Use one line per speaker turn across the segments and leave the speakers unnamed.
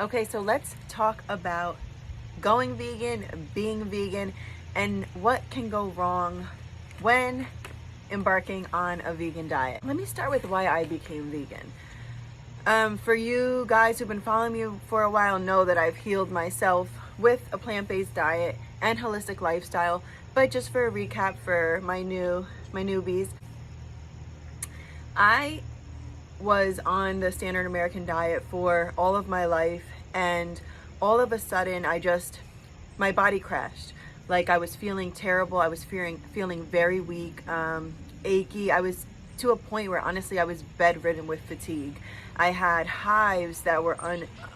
Okay, so let's talk about going vegan, being vegan, and what can go wrong when embarking on a vegan diet. Let me start with why I became vegan. For you guys who've been following me for a while know that I've healed myself with a plant-based diet and holistic lifestyle. But just for a recap for my newbies, I was on the standard American diet for all of my life, and all of a sudden my body crashed. Like, I was feeling terrible. I was feeling very weak, achy. I was to a point where honestly I was bedridden with fatigue. I had hives that were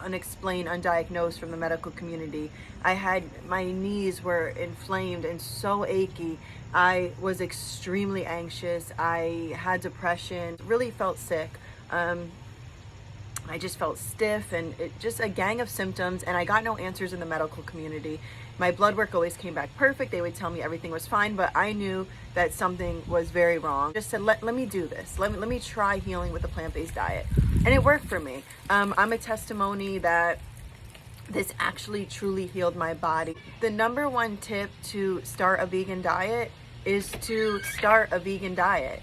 unexplained, undiagnosed from the medical community. My knees were inflamed and so achy. I was extremely anxious. I had depression, really felt sick. I just felt stiff, and just a gang of symptoms, and I got no answers in the medical community. My blood work always came back perfect. They would tell me everything was fine, but I knew that something was very wrong. Just said, let me do this. Let me try healing with a plant-based diet. And it worked for me. I'm a testimony that this actually truly healed my body. The number one tip to start a vegan diet is to start a vegan diet.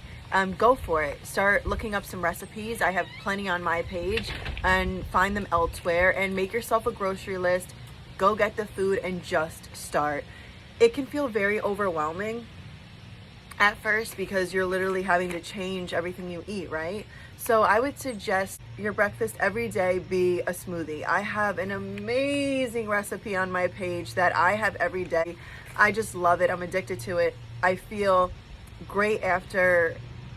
Go for it. Start looking up some recipes. I have plenty on my page, and find them elsewhere, and make yourself a grocery list. Go get the food and just start. It can feel very overwhelming at first because you're literally having to change everything you eat, right? So I would suggest your breakfast every day be a smoothie. I have an amazing recipe on my page that I have every day. I just love it. I'm addicted to it. I feel great after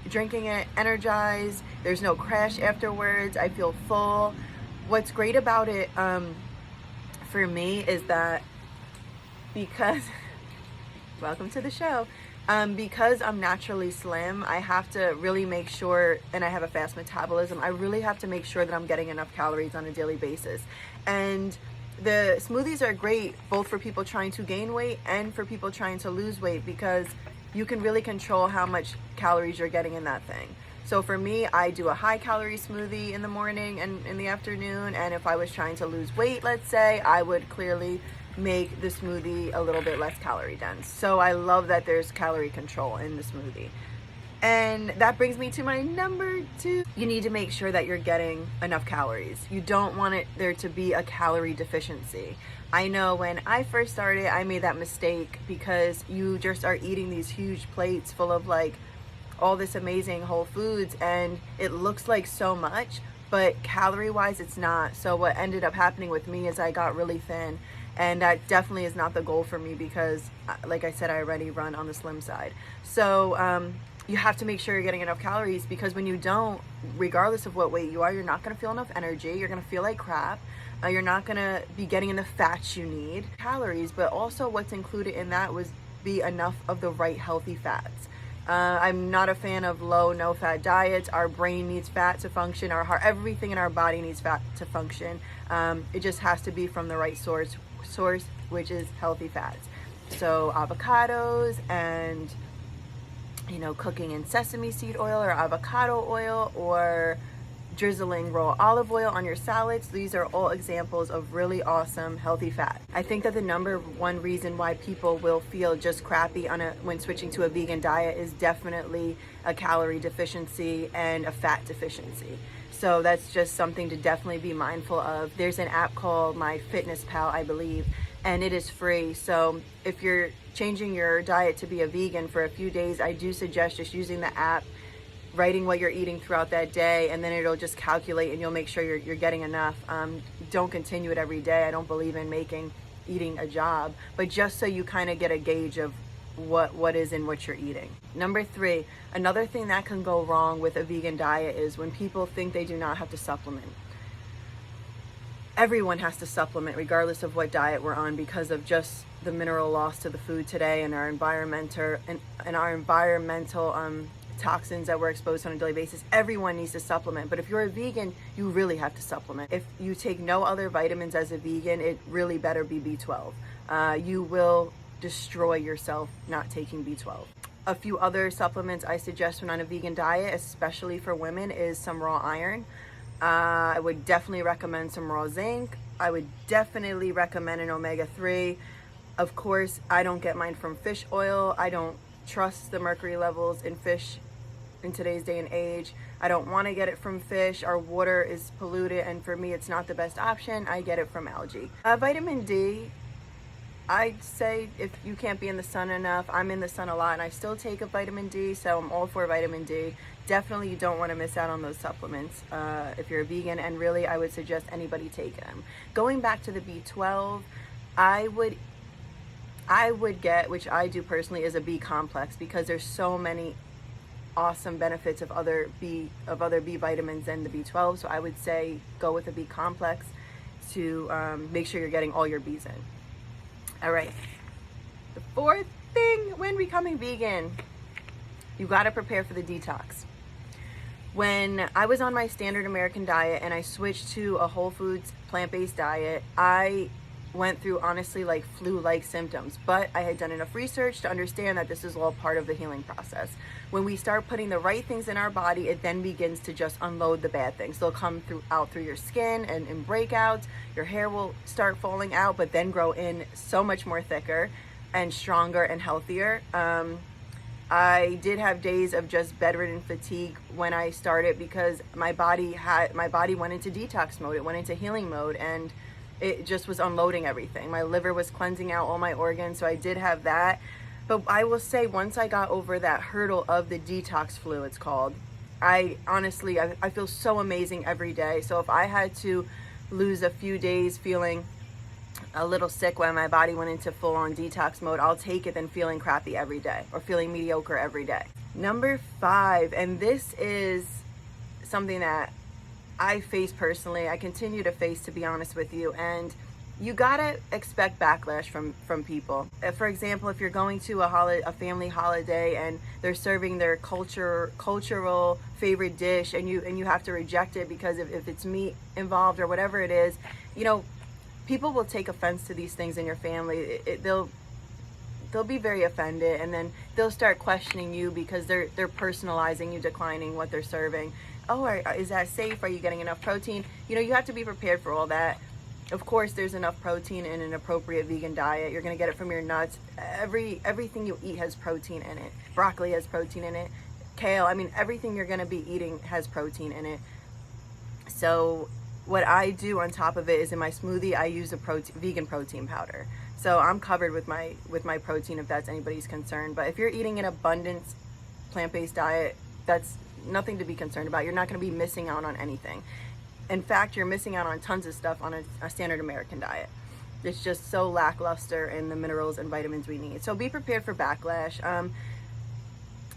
drinking it, energized. There's no crash afterwards. I feel full. What's great about it for me is that because welcome to the show. Because I'm naturally slim, I have to really make sure, and I have a fast metabolism, I really have to make sure that I'm getting enough calories on a daily basis. And the smoothies are great both for people trying to gain weight and for people trying to lose weight, because you can really control how much calories you're getting in that thing. So for me, I do a high calorie smoothie in the morning and in the afternoon. And if I was trying to lose weight, let's say, I would clearly make the smoothie a little bit less calorie dense. So I love that there's calorie control in the smoothie. And that brings me to my number 2. You need to make sure that you're getting enough calories. You don't want there to be a calorie deficiency. I know when I first started, I made that mistake because you just are eating these huge plates full of like all this amazing whole foods, and it looks like so much, but calorie wise it's not. So what ended up happening with me is I got really thin, and that definitely is not the goal for me because like I said, I already run on the slim side. So you have to make sure you're getting enough calories, because when you don't, regardless of what weight you are, you're not going to feel enough energy. You're going to feel like crap. You're not going to be getting in the fats you need. Calories, but also what's included in that was be enough of the right healthy fats. I'm not a fan of low, no fat diets. Our brain needs fat to function. Our heart, everything in our body needs fat to function. It just has to be from the right source, which is healthy fats. So avocados and cooking in sesame seed oil or avocado oil, or drizzling raw olive oil on your salads. These are all examples of really awesome healthy fat. I think that the number one reason why people will feel just crappy when switching to a vegan diet is definitely a calorie deficiency and a fat deficiency. So that's just something to definitely be mindful of. There's an app called MyFitnessPal, I believe, and it is free. So if you're changing your diet to be a vegan for a few days, I do suggest just using the app, writing what you're eating throughout that day, and then it'll just calculate and you'll make sure you're getting enough. Don't continue it every day. I don't believe in making eating a job, but just so you kind of get a gauge of what is in what you're eating. Number 3, another thing that can go wrong with a vegan diet is when people think they do not have to supplement. Everyone has to supplement regardless of what diet we're on, because of just the mineral loss to the food today and our environmental toxins that we're exposed to on a daily basis. Everyone needs to supplement, but if you're a vegan, you really have to supplement. If you take no other vitamins as a vegan, it really better be B12. You will destroy yourself not taking B12. A few other supplements I suggest when on a vegan diet, especially for women, is some raw iron. I would definitely recommend some raw zinc, I would definitely recommend an omega-3. Of course, I don't get mine from fish oil. I don't trust the mercury levels in fish in today's day and age. I don't want to get it from fish. Our water is polluted, and for me, it's not the best option. I get it from algae. Vitamin D, I'd say if you can't be in the sun enough, I'm in the sun a lot and I still take a vitamin D, so I'm all for vitamin D. Definitely you don't want to miss out on those supplements if you're a vegan, and really I would suggest anybody take them. Going back to the B12, I would get, which I do personally, is a B complex, because there's so many awesome benefits of other B vitamins than the B12. So I would say go with a B complex to make sure you're getting all your B's in. All right, the fourth thing when becoming vegan, you got to prepare for the detox. When I was on my standard American diet and I switched to a whole foods plant-based diet, I went through honestly like flu-like symptoms, but I had done enough research to understand that this is all part of the healing process. When we start putting the right things in our body, it then begins to just unload the bad things. They'll come out through your skin and in breakouts. Your hair will start falling out, but then grow in so much more thicker and stronger and healthier. I did have days of just bedridden fatigue when I started, because my body went into detox mode. It went into healing mode, and it just was unloading everything. My liver was cleansing out all my organs, so I did have that. But I will say, once I got over that hurdle of the detox flu, it's called, I feel so amazing every day. So if I had to lose a few days feeling a little sick when my body went into full-on detox mode, I'll take it than feeling crappy every day or feeling mediocre every day. Number 5, and this is something that I face personally, I continue to face, to be honest with you, and you gotta expect backlash from people. For example, if you're going to a family holiday and they're serving their cultural favorite dish, and you have to reject it because if it's meat involved or whatever it is, you know, people will take offense to these things in your family. They'll be very offended, and then they'll start questioning you because they're personalizing you declining what they're serving. Oh, is that safe? Are you getting enough protein? You know, you have to be prepared for all that. Of course, there's enough protein in an appropriate vegan diet. You're going to get it from your nuts. Everything you eat has protein in it. Broccoli has protein in it. Kale, I mean, everything you're going to be eating has protein in it. So what I do on top of it is, in my smoothie, I use a vegan protein powder. So I'm covered with my protein, if that's anybody's concern. But if you're eating an abundant plant-based diet, that's nothing to be concerned about. You're not going to be missing out on anything. In fact, you're missing out on tons of stuff on a standard American diet. It's just so lackluster in the minerals and vitamins we need. So be prepared for backlash.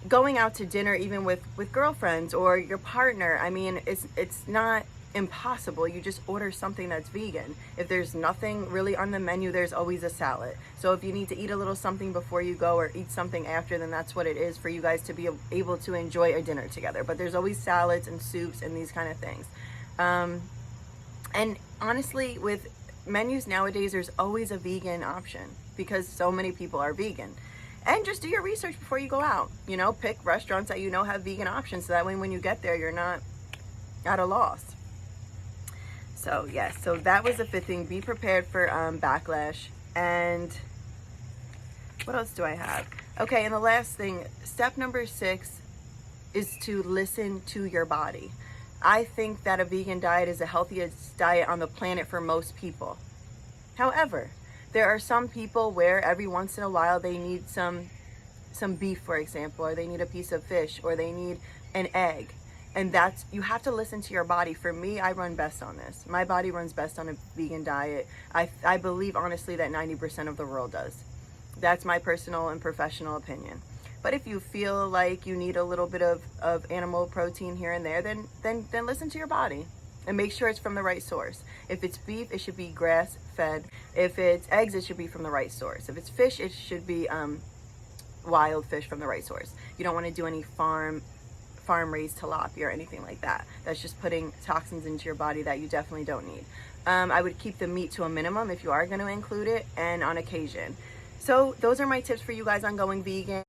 Going out to dinner, even with girlfriends or your partner, I mean, it's not impossible. You just order something that's vegan. If there's nothing really on the menu, there's always a salad. So if you need to eat a little something before you go or eat something after, then that's what it is for you guys to be able to enjoy a dinner together. But there's always salads and soups and these kind of things. And honestly, with menus nowadays, there's always a vegan option because so many people are vegan. And just do your research before you go out. You know, pick restaurants that you know have vegan options, so that way when you get there, you're not at a loss. So yes, so that was the 5th thing. Be prepared for backlash. And what else do I have? Okay, and the last thing, step number 6 is to listen to your body. I think that a vegan diet is the healthiest diet on the planet for most people. However, there are some people where every once in a while they need some beef, for example, or they need a piece of fish, or they need an egg. And you have to listen to your body. For me, I run best on this. My body runs best on a vegan diet. I believe honestly that 90% of the world does. That's my personal and professional opinion. But if you feel like you need a little bit of animal protein here and there, then listen to your body and make sure it's from the right source. If it's beef, it should be grass-fed. If it's eggs, it should be from the right source. If it's fish, it should be wild fish from the right source. You don't want to do any farm-raised tilapia or anything like that. That's just putting toxins into your body that you definitely don't need. I would keep the meat to a minimum if you are going to include it, and on occasion. So those are my tips for you guys on going vegan.